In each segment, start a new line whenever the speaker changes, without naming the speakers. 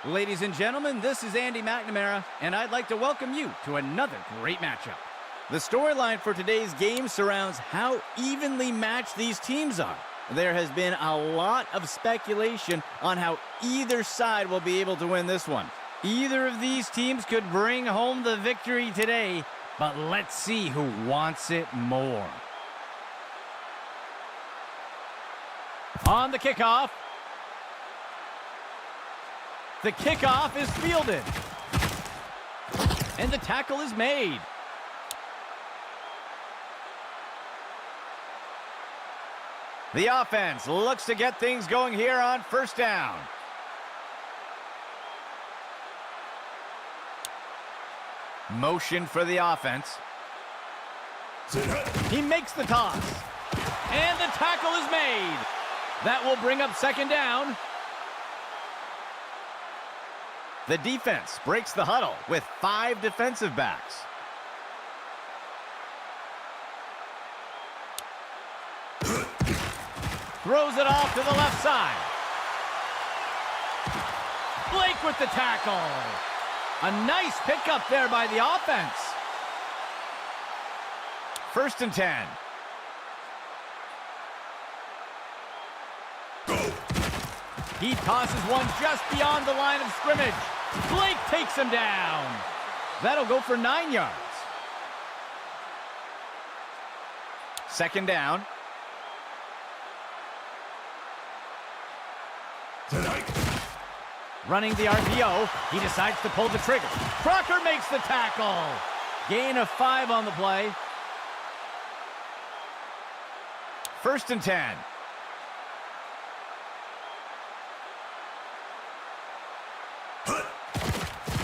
Ladies and gentlemen, this is Andy McNamara, and I'd like to welcome you to another great matchup. The storyline for today's game surrounds how evenly matched these teams are. There has been a lot of speculation on how either side will be able to win this one. Either of these teams could bring home the victory today, but let's see who wants it more. On the kickoff. The kickoff is fielded. And the tackle is made. The offense looks to get things going here on first down. Motion for the offense. He makes the toss. And the tackle is made. That will bring up second down. The defense breaks the huddle with 5 defensive backs. Throws it off to the left side. Blake with the tackle. A nice pickup there by the offense. First and 10. He tosses one just beyond the line of scrimmage. Blake takes him down. That'll go for 9 yards. Second down. Running the RPO, he decides to pull the trigger. Crocker makes the tackle. Gain of 5 on the play. First and 10.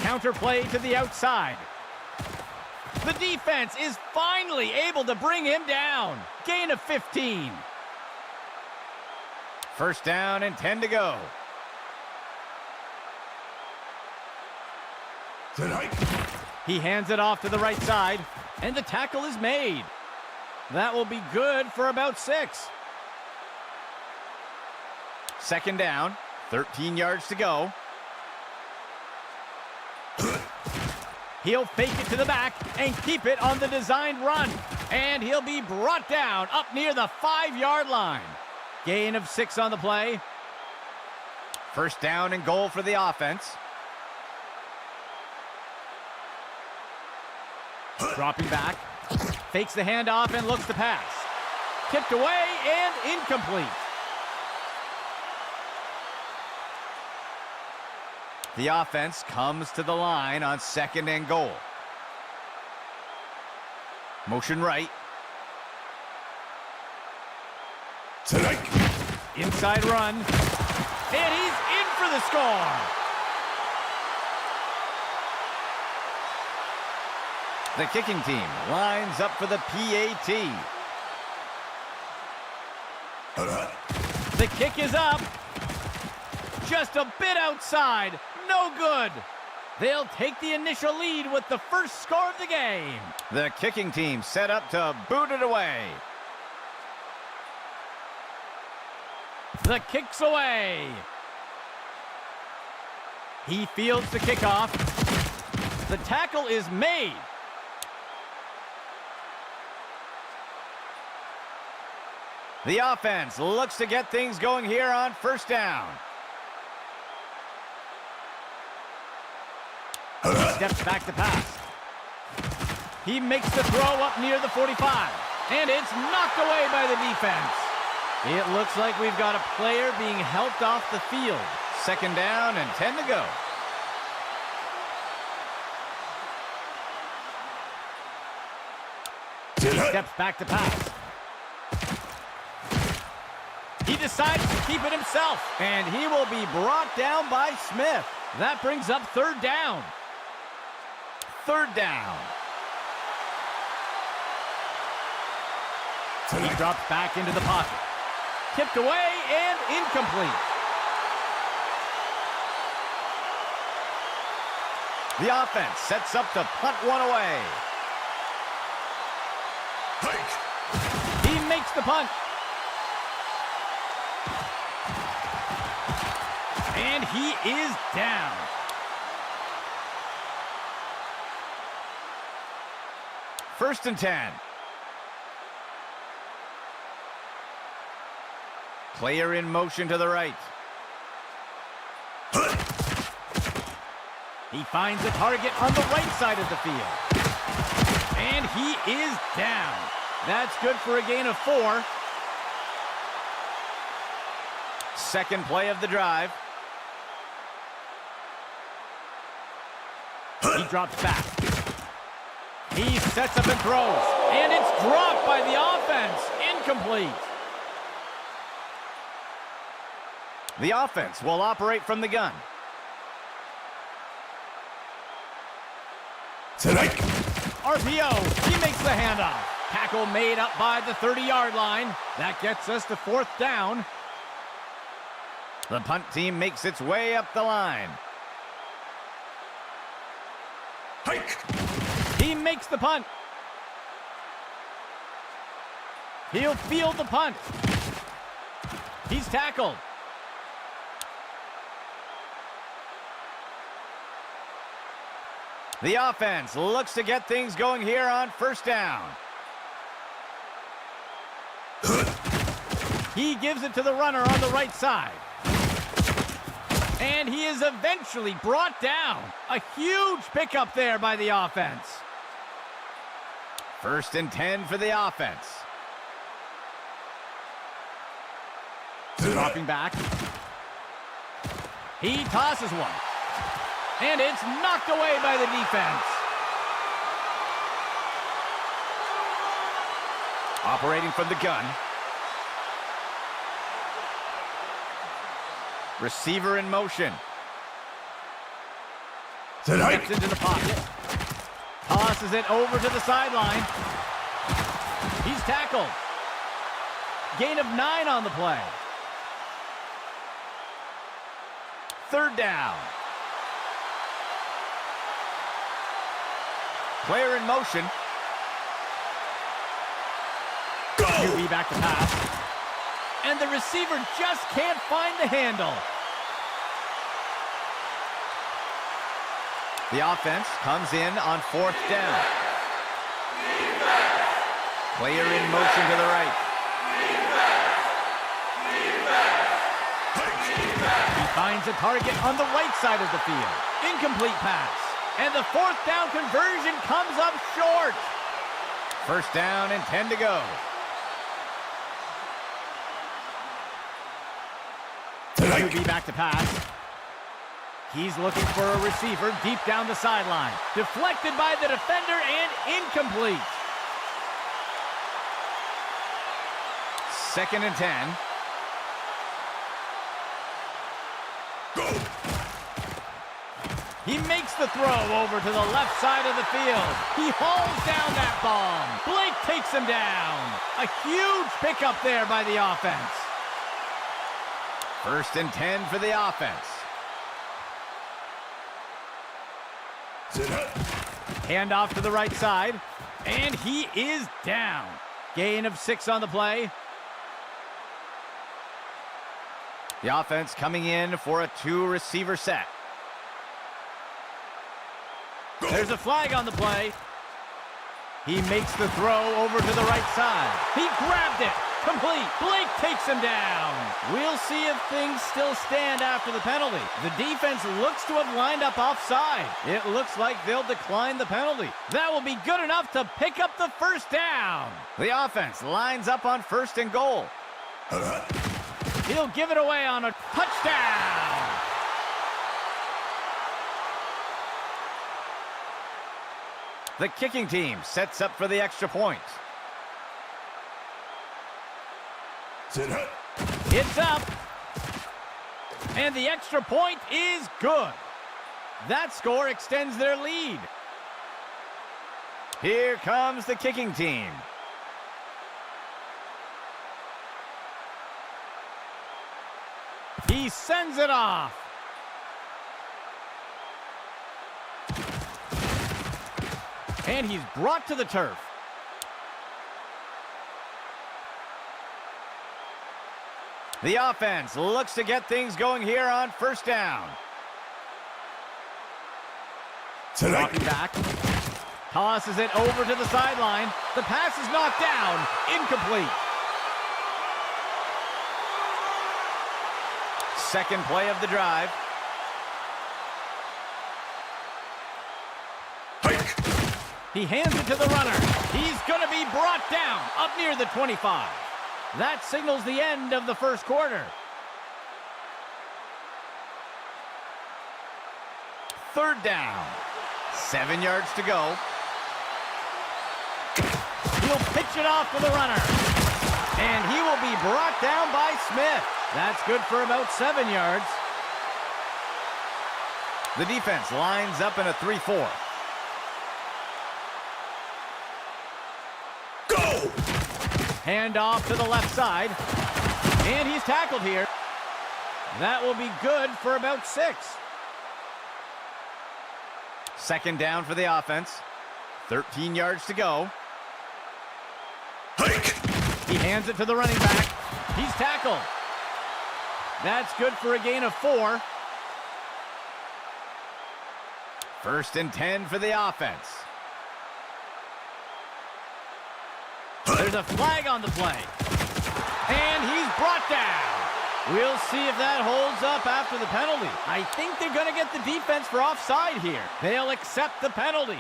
Counter play to the outside. The defense is finally able to bring him down. Gain of 15. First down and 10 to go. He hands it off to the right side, and the tackle is made. That will be good for about 6. Second down, 13 yards to go. He'll fake it to the back and keep it on the designed run. And he'll be brought down up near the 5-yard line. Gain of 6 on the play. First down and goal for the offense. Dropping back. Fakes the handoff and looks to pass. Tipped away and incomplete. The offense comes to the line on second and goal. Motion right. Inside run. And he's in for the score. The kicking team lines up for the PAT. The kick is up. Just a bit outside. No good. They'll take the initial lead with the first score of the game. The kicking team set up to boot it away. The kick's away. He fields the kickoff. The tackle is made. The offense looks to get things going here on first down. Steps back to pass. He makes the throw up near the 45. And it's knocked away by the defense. It looks like we've got a player being helped off the field. Second down and 10 to go. He steps back to pass. He decides to keep it himself. And he will be brought down by Smith. That brings up third down. Third down. He drops back into the pocket. Tipped away and incomplete. The offense sets up to punt one away. He makes the punt. And he is down. First and 10. Player in motion to the right. He finds a target on the right side of the field. And he is down. That's good for a gain of 4. Second play of the drive. He drops back. He sets up and throws. And it's dropped by the offense. Incomplete. The offense will operate from the gun.
Tonight.
RPO. He makes the handoff. Tackle made up by the 30-yard line. That gets us to 4th down. The punt team makes its way up the line.
Hike.
He makes the punt. He'll field the punt. He's tackled. The offense looks to get things going here on first down. He gives it to the runner on the right side. And he is eventually brought down. A huge pickup there by the offense. First and 10 for the offense. Dropping back. He tosses one. And it's knocked away by the defense. Operating from the gun. Receiver in motion. Steps into the pocket. Tosses it over to the sideline. He's tackled. Gain of 9 on the play. Third down. Player in motion. QB back to pass. And the receiver just can't find the handle. The offense comes in on 4th down. Player in motion to the right. He finds a target on the right side of the field. Incomplete pass. And the 4th down conversion comes up short. First down and 10 to go. QB back to pass. He's looking for a receiver deep down the sideline. Deflected by the defender and incomplete. Second and 10.
Go.
He makes the throw over to the left side of the field. He hauls down that bomb. Blake takes him down. A huge pickup there by the offense. First and 10 for the offense. Handoff to the right side. And he is down. Gain of 6 on the play. The offense coming in for a 2-receiver set. There's a flag on the play. He makes the throw over to the right side. He grabbed it. Complete. Blake takes him down. We'll see if things still stand after the penalty. The defense looks to have lined up offside. It looks like they'll decline the penalty. That will be good enough to pick up the first down. The offense lines up on 1st and goal. He'll give it away on a touchdown. The kicking team sets up for the extra point. It's up. And the extra point is good. That score extends their lead. Here comes the kicking team. He sends it off. And he's brought to the turf. The offense looks to get things going here on first down. Walking back. Tosses it over to the sideline. The pass is knocked down. Incomplete. Second play of the drive.
Hike!
He hands it to the runner. He's going to be brought down up near the 25. That signals the end of the first quarter. Third down. 7 yards to go. He'll pitch it off to the runner. And he will be brought down by Smith. That's good for about 7 yards. The defense lines up in a 3-4.
Go!
Hand off to the left side. And he's tackled here. That will be good for about 6. Second down for the offense. 13 yards to go.
Hike!
He hands it to the running back. He's tackled. That's good for a gain of 4. First and 10 for the offense. There's a flag on the play. And he's brought down. We'll see if that holds up after the penalty. I think they're going to get the defense for offside here. They'll accept the penalty.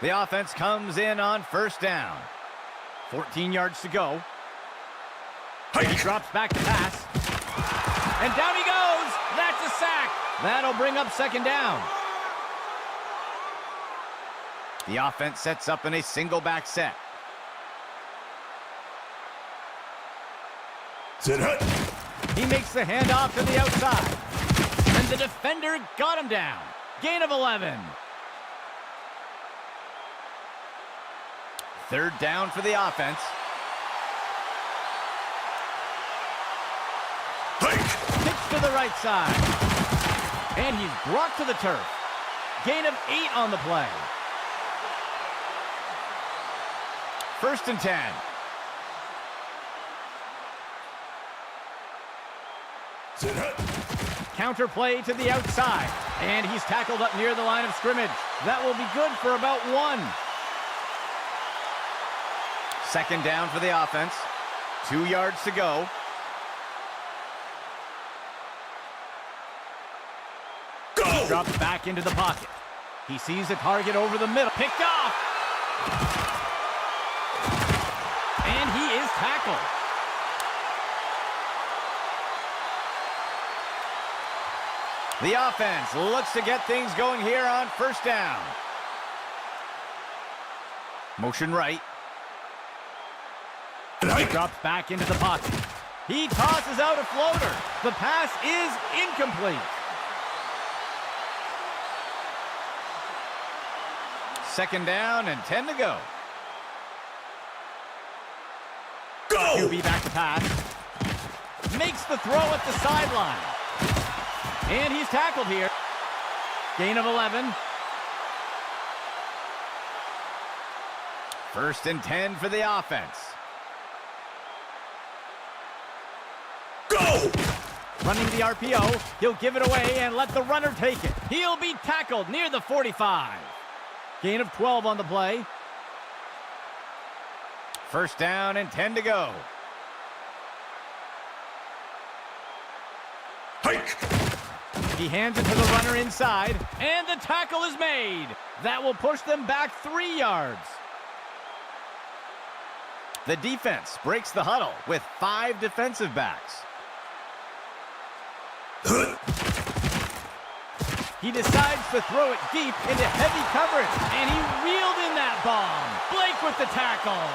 The offense comes in on first down. 14 yards to go. He drops back to pass. And down he goes. That's a sack. That'll bring up second down. The offense sets up in a single back set.
Sit hut.
He makes the handoff to the outside. And the defender got him down. Gain of 11. Third down for the offense.
Hike!
Pitch to the right side. And he's brought to the turf. Gain of 8 on the play. First and 10.
Sit hut.
Counter play to the outside. And he's tackled up near the line of scrimmage. That will be good for about 1. Second down for the offense. 2 yards to go.
Go!
Drops back into the pocket. He sees a target over the middle. Picked off. And he is tackled. The offense looks to get things going here on first down. Motion right. He drops back into the pocket. He tosses out a floater. The pass is incomplete. Second down and 10 to go.
Go!
QB back to pass. Makes the throw at the sideline. And he's tackled here. Gain of 11. First and 10 for the offense.
Go!
Running the RPO. He'll give it away and let the runner take it. He'll be tackled near the 45. Gain of 12 on the play. First down and 10 to go.
Hike!
He hands it to the runner inside, and the tackle is made. That will push them back 3 yards. The defense breaks the huddle with 5 defensive backs. He decides to throw it deep into heavy coverage, and he reeled in that bomb. Blake with the tackle.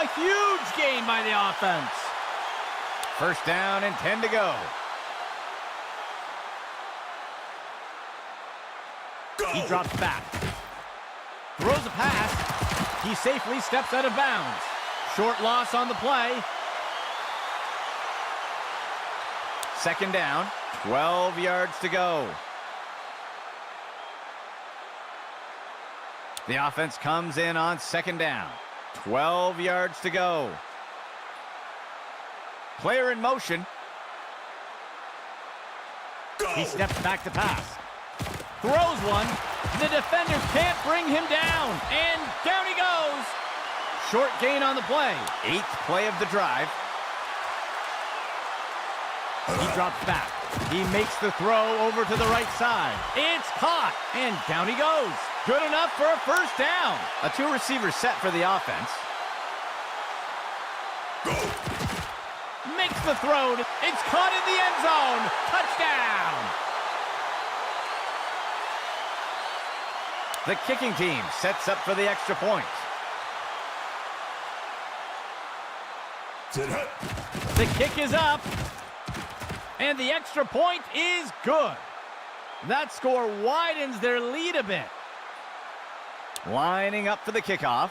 A huge gain by the offense. First down and 10 to go. He drops back. Throws a pass. He safely steps out of bounds. Short loss on the play. Second down, 12 yards to go. The offense comes in on second down. 12 yards to go. Player in motion.
Go!
He steps back to pass. Throws one. The defenders can't bring him down, and down he goes. Short gain on the play. 8th play of the drive. He drops back. He makes the throw over to the right side. It's caught, and down he goes. Good enough for a first down. A 2-receiver set for the offense.
Go.
Makes the throw. It's caught in the end zone. Touchdown. The kicking team sets up for the extra point.
Sit hut.
The kick is up. And the extra point is good. That score widens their lead a bit. Lining up for the kickoff.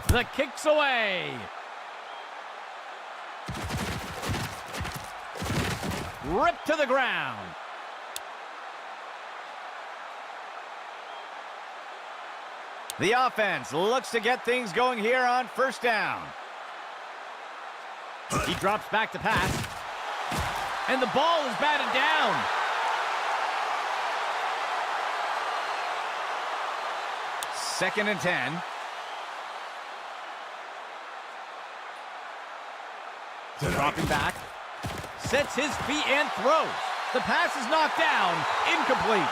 The kick's away. Ripped to the ground. The offense looks to get things going here on first down. He drops back to pass. And the ball is batted down. Second and 10. Dropping back. Sets his feet and throws. The pass is knocked down. Incomplete.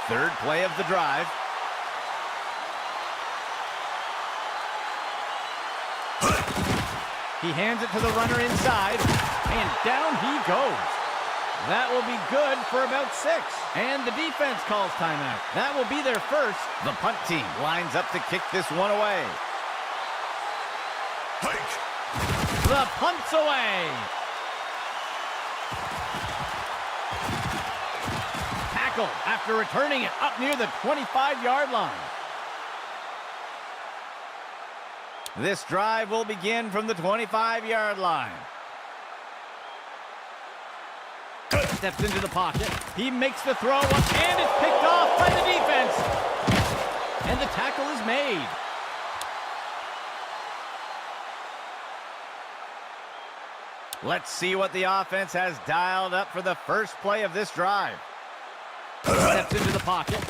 Third play of the drive. He hands it to the runner inside, and down he goes. That will be good for about 6. And the defense calls timeout. That will be their first. The punt team lines up to kick this one away.
Hike.
The punt's away. Tackle after returning it up near the 25-yard line. This drive will begin from the 25-yard line. Steps into the pocket. He makes the throw, and it's picked off by the defense. And the tackle is made. Let's see what the offense has dialed up for the first play of this drive. Steps into the pocket.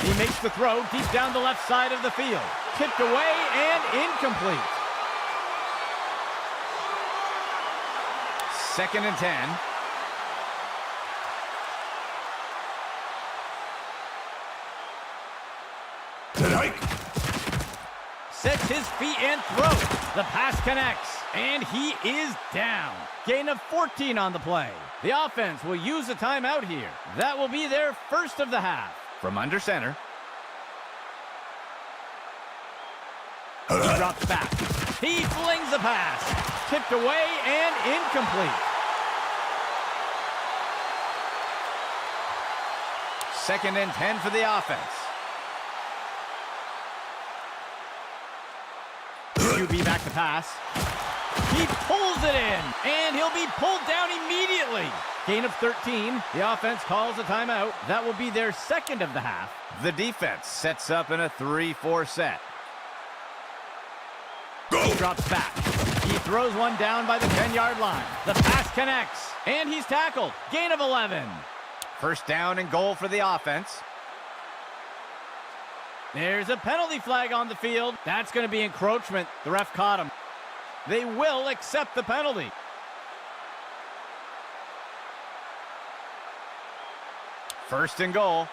He makes the throw deep down the left side of the field. Tipped away and incomplete. Second and 10. Sets his feet and throws. The pass connects, and he is down. Gain of 14 on the play. The offense will use a timeout here. That will be their first of the half. From under center. He drops back. He flings the pass. Tipped away and incomplete. Second and 10 for the offense. QB back to pass. He pulls it in, and he'll be pulled down immediately. Gain of 13. The offense calls a timeout. That will be their second of the half. The defense sets up in a 3-4 set. He drops back. He throws one down by the 10-yard line. The pass connects, and he's tackled. Gain of 11. First down and goal for the offense. There's a penalty flag on the field. That's going to be encroachment. The ref caught him. They will accept the penalty. First and goal.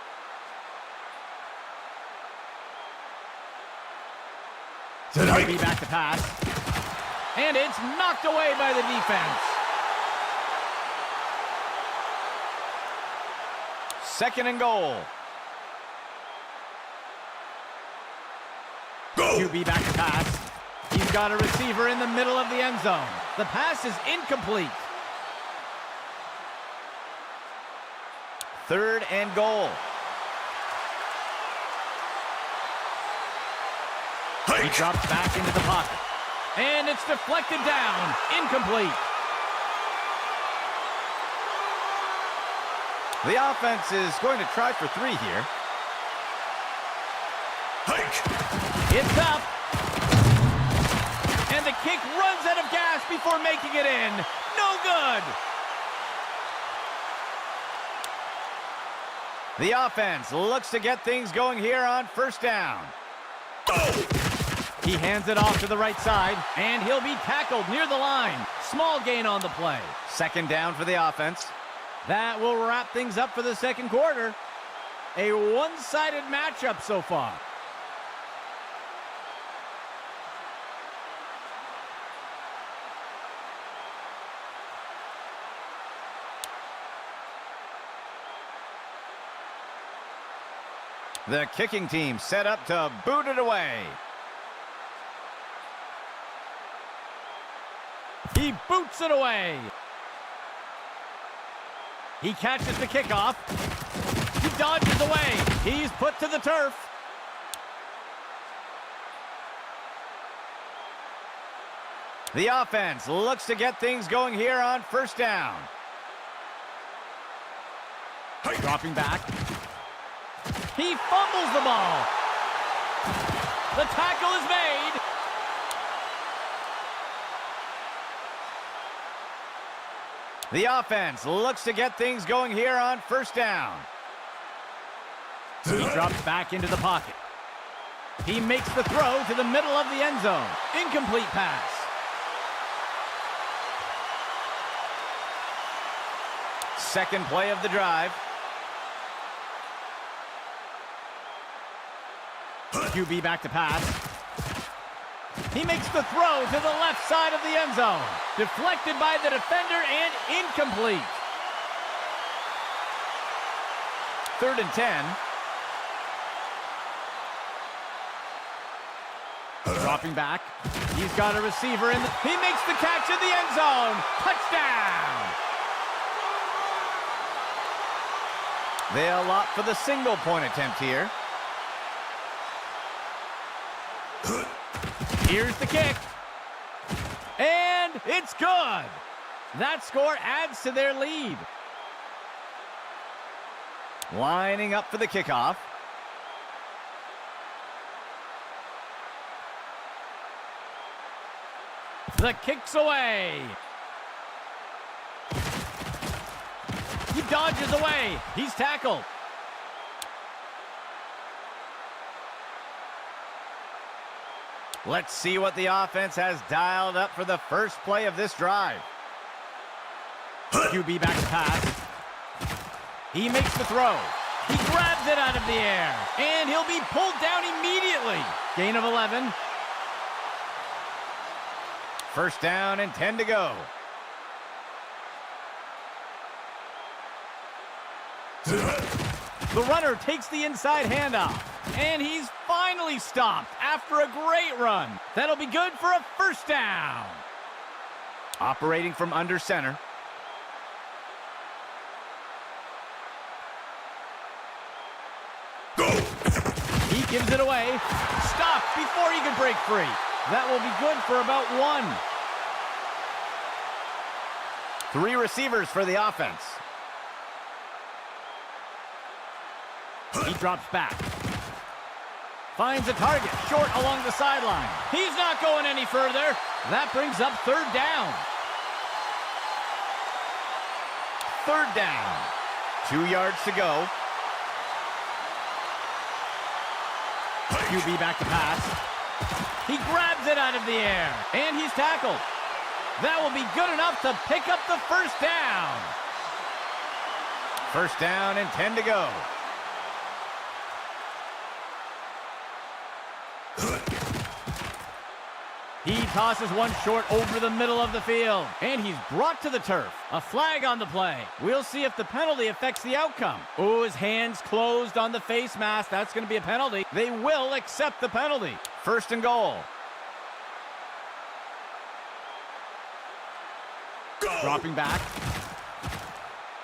Maybe back to pass. And it's knocked away by the defense. Second and goal. QB back to pass. He's got a receiver in the middle of the end zone. The pass is incomplete. Third and goal. He drops back into the pocket. And it's deflected down. Incomplete. The offense is going to try for 3 here. It's up. And the kick runs out of gas before making it in. No good. The offense looks to get things going here on first down. He hands it off to the right side, and he'll be tackled near the line. Small gain on the play. Second down for the offense. That will wrap things up for the second quarter. A one-sided matchup so far. The kicking team set up to boot it away. He boots it away. He catches the kickoff. He dodges away. He's put to the turf. The offense looks to get things going here on first down. Dropping back. He fumbles the ball. The tackle is made. The offense looks to get things going here on first down. He drops back into the pocket. He makes the throw to the middle of the end zone. Incomplete pass. Second play of the drive. QB back to pass. He makes the throw to the left side of the end zone. Deflected by the defender and incomplete. 3rd and 10. Dropping back. He's got a receiver in. He makes the catch in the end zone. Touchdown! They'll opt for the single-point attempt here. Here's the kick. And it's good. That score adds to their lead. Lining up for the kickoff. The kick's away. He dodges away. He's tackled. Let's see what the offense has dialed up for the first play of this drive. QB back to pass. He makes the throw. He grabs it out of the air. And he'll be pulled down immediately. Gain of 11. First down and 10 to go. The runner takes the inside handoff. And he's finally stopped after a great run. That'll be good for a first down. Operating from under center.
Go!
He gives it away. Stopped before he could break free. That will be good for about 1. 3 receivers for the offense. He drops back. Finds a target short along the sideline. He's not going any further. That brings up 3rd down. 3rd down. 2 yards to go. QB back to pass. He grabs it out of the air. And he's tackled. That will be good enough to pick up the first down. First down and 10 to go. He tosses one short over the middle of the field. And he's brought to the turf. A flag on the play. We'll see if the penalty affects the outcome. Oh, his hands closed on the face mask. That's going to be a penalty. They will accept the penalty. First and goal.
Go!
Dropping back.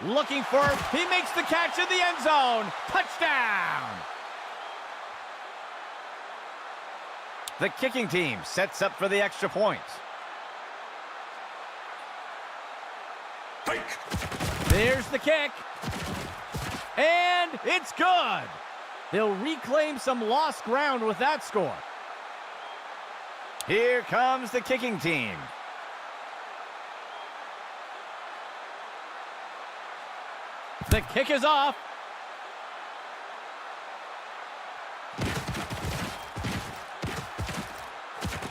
Looking for. He makes the catch in the end zone. Touchdown! The kicking team sets up for the extra point.
Hike.
There's the kick. And it's good. They'll reclaim some lost ground with that score. Here comes the kicking team. The kick is off.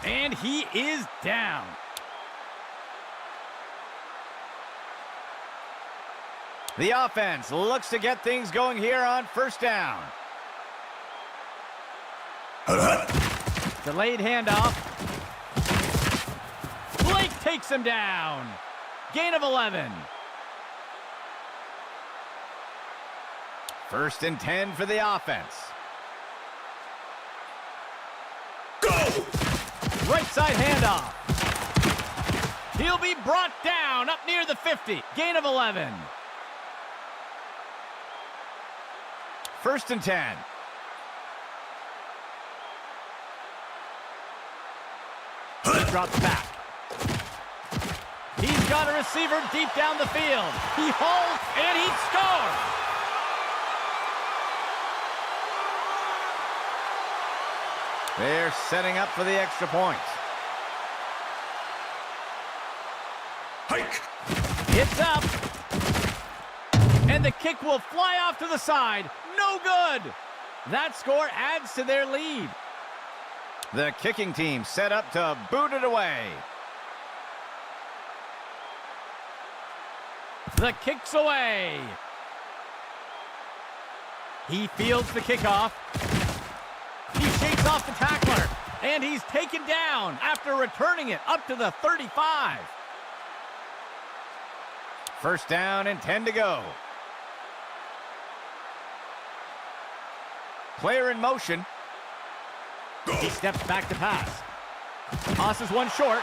And he is down. The offense looks to get things going here on first down. Delayed handoff. Blake takes him down. Gain of 11. First and 10 for the offense.
Go!
Right side handoff. He'll be brought down up near the 50. Gain of 11. First and 10. He drops back. He's got a receiver deep down the field. He holds and he scores. They're setting up for the extra point.
Hike!
It's up. And the kick will fly off to the side. No good. That score adds to their lead. The kicking team set up to boot it away. The kick's away. He fields the kickoff. He shakes off the tackler. And he's taken down after returning it up to the 35. First down and 10 to go. Player in motion. He steps back to pass. Tosses one short.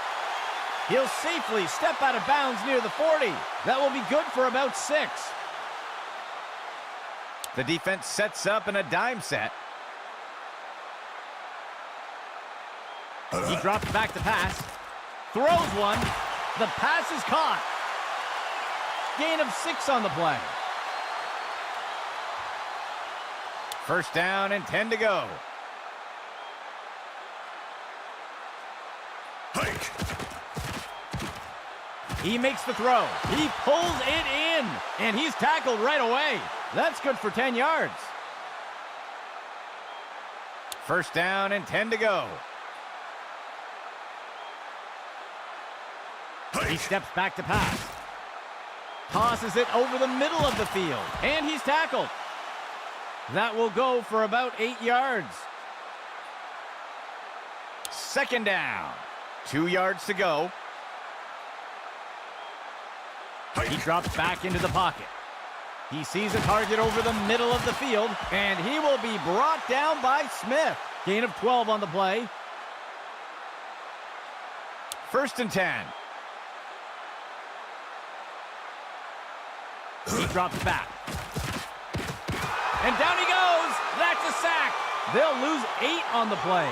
He'll safely step out of bounds near the 40. That will be good for about 6. The defense sets up in a dime set. He drops back to pass. Throws one. The pass is caught. Gain of 6 on the play. First down and 10 to go.
Hike!
He makes the throw. He pulls it in. And he's tackled right away. That's good for 10 yards. First down and 10 to go.
Hike!
He steps back to pass. Tosses it over the middle of the field. And he's tackled. That will go for about 8 yards. Second down. 2 yards to go.
Hike!
He drops back into the pocket. He sees a target over the middle of the field, and he will be brought down by Smith. Gain of 12 on the play. First and 10. He drops back. And down he goes. That's a sack. They'll lose 8 on the play.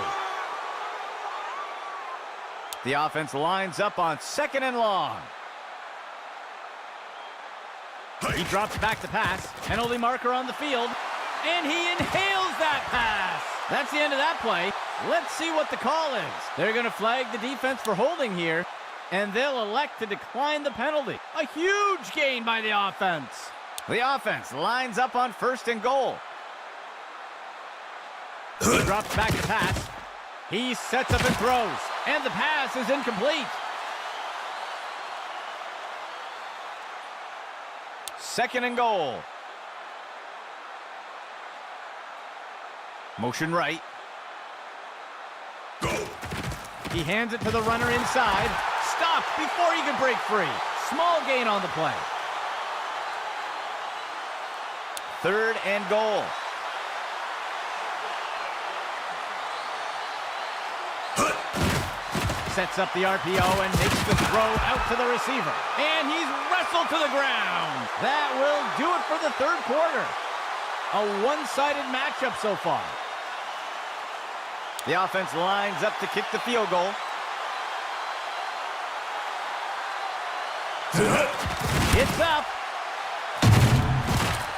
The offense lines up on second and long. He drops back to pass. Penalty marker on the field. And he inhales that pass. That's the end of that play. Let's see what the call is. They're going to flag the defense for holding here. And they'll elect to decline the penalty. A huge gain by the offense. The offense lines up on first and goal. He drops back to pass. He sets up and throws. And the pass is incomplete. Second and goal. Motion right.
Go!
He hands it to the runner inside. Stopped before he could break free. Small gain on the play. Third and goal. Sets up the RPO and makes the throw out to the receiver. And he's wrestled to the ground. That will do it for the third quarter. A one-sided matchup so far. The offense lines up to kick the field goal. It's up.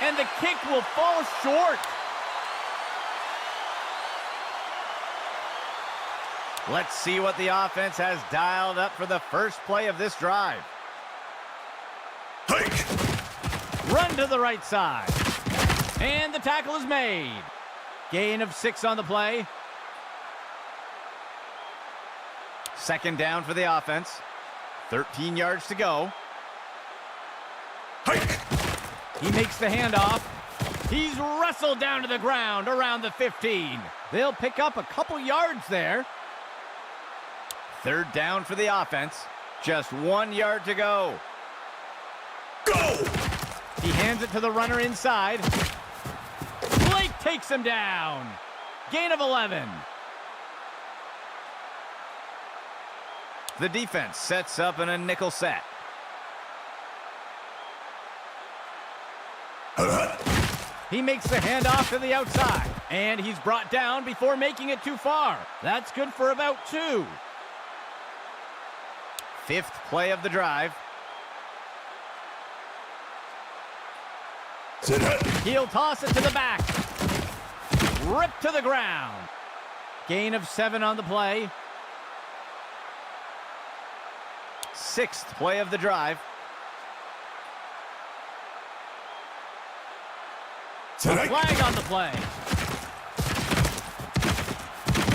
And the kick will fall short. Let's see what the offense has dialed up for the first play of this drive.
Hike!
Run to the right side. And the tackle is made. Gain of 6 on the play. Second down for the offense. 13 yards to go.
Hike!
He makes the handoff. He's wrestled down to the ground around the 15. They'll pick up a couple yards there. Third down for the offense. Just 1 yard to go.
Go!
He hands it to the runner inside. Blake takes him down. Gain of 11. The defense sets up in a nickel set. He makes the handoff to the outside, and he's brought down before making it too far. That's good for about 2. Fifth play of the drive. He'll toss it to the back. Ripped to the ground. Gain of 7 on the play. Sixth play of the drive. A flag on the play.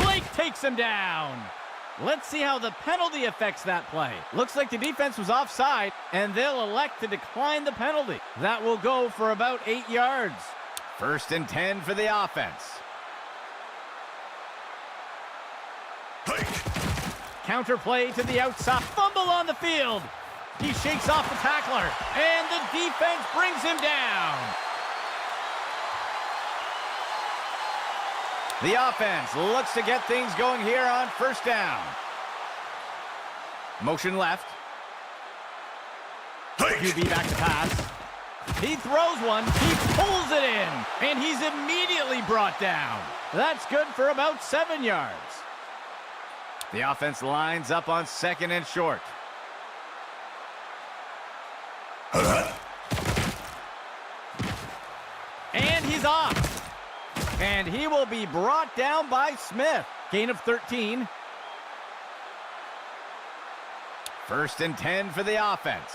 Blake takes him down. Let's see how the penalty affects that play. Looks like the defense was offside, and they'll elect to decline the penalty. That will go for about 8 yards. First and 10 for the offense. Counter play to the outside. Fumble on the field. He shakes off the tackler, and the defense brings him down. The offense looks to get things going here on first down. Motion left. QB back to pass. He throws one. He pulls it in. And he's immediately brought down. That's good for about 7 yards. The offense lines up on second and short. And he's off. And he will be brought down by Smith. Gain of 13. First and 10 for the offense.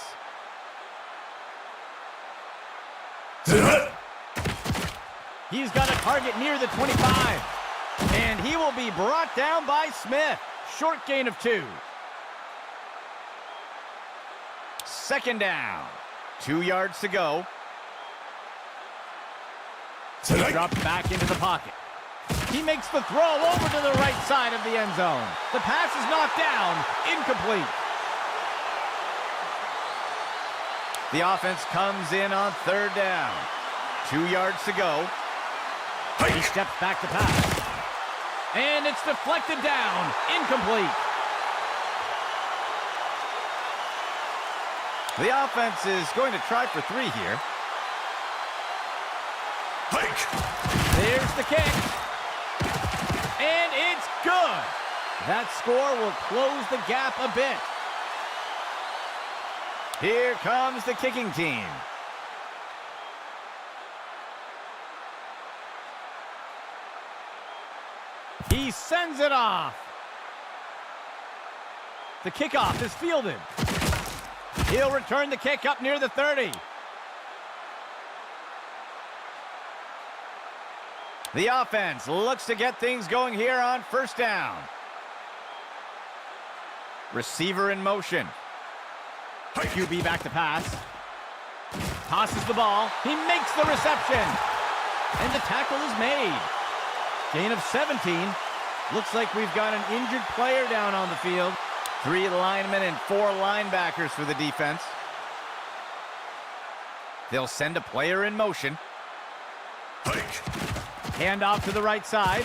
He's got a target near the 25. And he will be brought down by Smith. Short gain of 2. Second down. 2 yards to go. He drops back into the pocket. He makes the throw over to the right side of the end zone. The pass is knocked down. Incomplete. The offense comes in on third down. 2 yards to go. He steps back to pass. And it's deflected down. Incomplete. The offense is going to try for 3 here. There's the kick. And it's good. That score will close the gap a bit. Here comes the kicking team. He sends it off. The kickoff is fielded. He'll return the kick up near the 30. The offense looks to get things going here on first down. Receiver in motion. QB back to pass. Tosses the ball. He makes the reception. And the tackle is made. Gain of 17. Looks like we've got an injured player down on the field. 3 linemen and 4 linebackers for the defense. They'll send a player in motion. Handoff to the right side.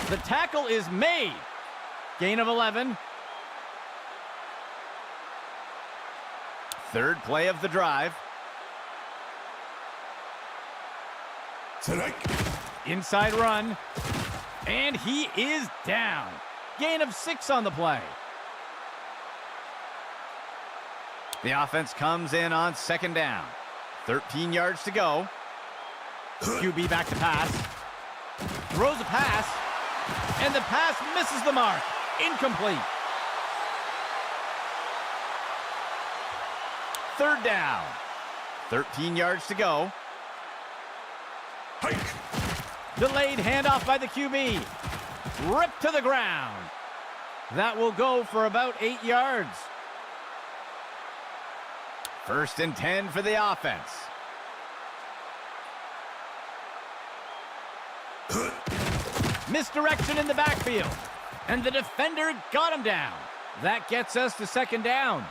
The tackle is made. Gain of 11. Third play of the drive. Inside run. And he is down. Gain of 6 on the play. The offense comes in on second down. 13 yards to go. QB back to pass. Throws a pass. And the pass misses the mark. Incomplete. Third down. 13 yards to go.
Hike.
Delayed handoff by the QB. Ripped to the ground. That will go for about 8 yards. First and 10 for the offense. Misdirection in the backfield. And the defender got him down. That gets us to second down.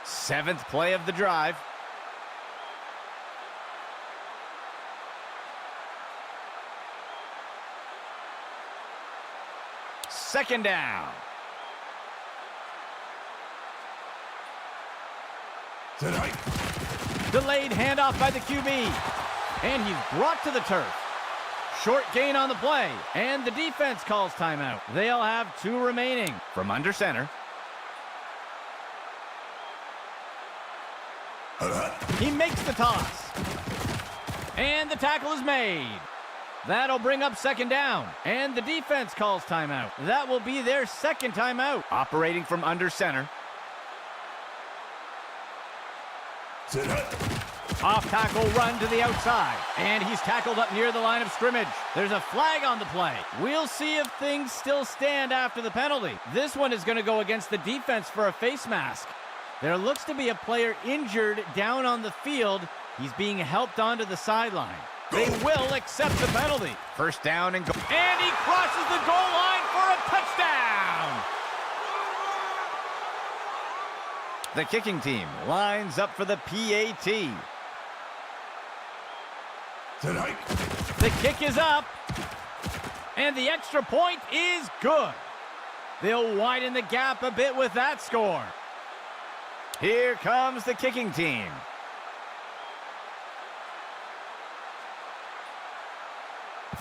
Seventh play of the drive. Second down.
Tonight.
Delayed handoff by the QB. And he's brought to the turf. Short gain on the play. And the defense calls timeout. They'll have 2 remaining. From under center. He makes the toss. And the tackle is made. That'll bring up second down. And the defense calls timeout. That will be their second timeout. Operating from under center. Off tackle run to the outside. And he's tackled up near the line of scrimmage. There's a flag on the play. We'll see if things still stand after the penalty. This one is going to go against the defense for a face mask. There looks to be a player injured down on the field. He's being helped onto the sideline. They will accept the penalty. First down and go. And he crosses the goal line for a touchdown. The kicking team lines up for the PAT.
Tonight.
The kick is up. And the extra point is good. They'll widen the gap a bit with that score. Here comes the kicking team.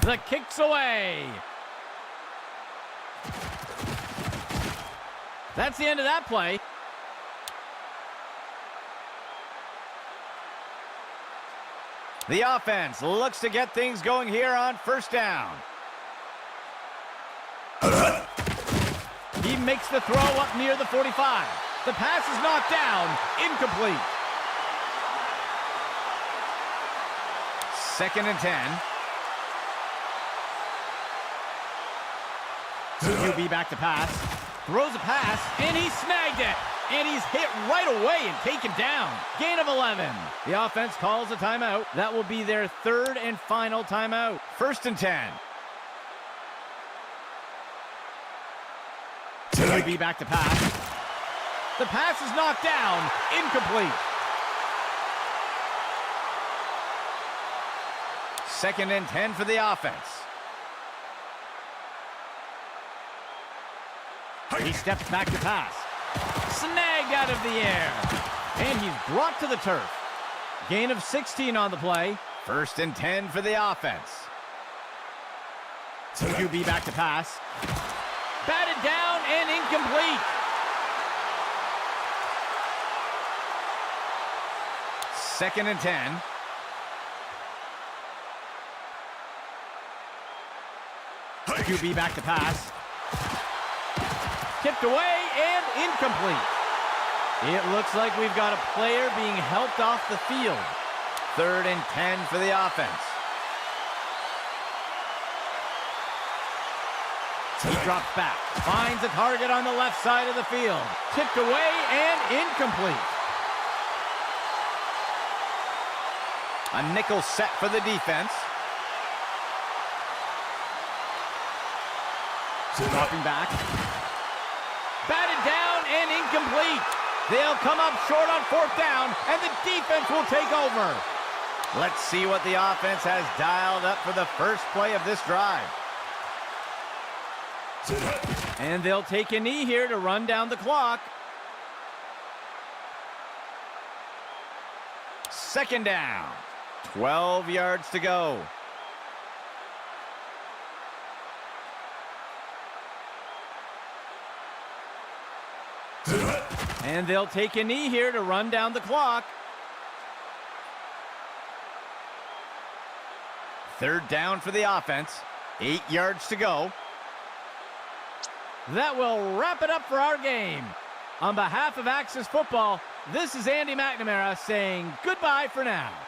The kick's away. That's the end of that play. The offense looks to get things going here on first down. He makes the throw up near the 45. The pass is knocked down. Incomplete. Second and 10. QB back to pass. Throws a pass, and he snagged it. And he's hit right away and taken down. Gain of 11. The offense calls a timeout. That will be their third and final timeout. First and 10. QB back to pass. The pass is knocked down. Incomplete. Second and 10 for the offense. He steps back to pass. Snagged out of the air. And he's brought to the turf. Gain of 16 on the play. First and 10 for the offense. QB back to pass. Batted down and incomplete. Second and 10. QB back to pass. Tipped away and incomplete. It looks like we've got a player being helped off the field. Third and 10 for the offense. He drops back, finds a target on the left side of the field. Tipped away and incomplete. A nickel set for the defense. Dropping back. Batted down and incomplete. They'll come up short on fourth down, and the defense will take over. Let's see what the offense has dialed up for the first play of this drive. And they'll take a knee here to run down the clock. Second down. 12 yards to go. And they'll take a knee here to run down the clock. Third down for the offense. 8 yards to go.
That will wrap it up for our game. On behalf of Axis Football, this is Andy McNamara saying goodbye for now.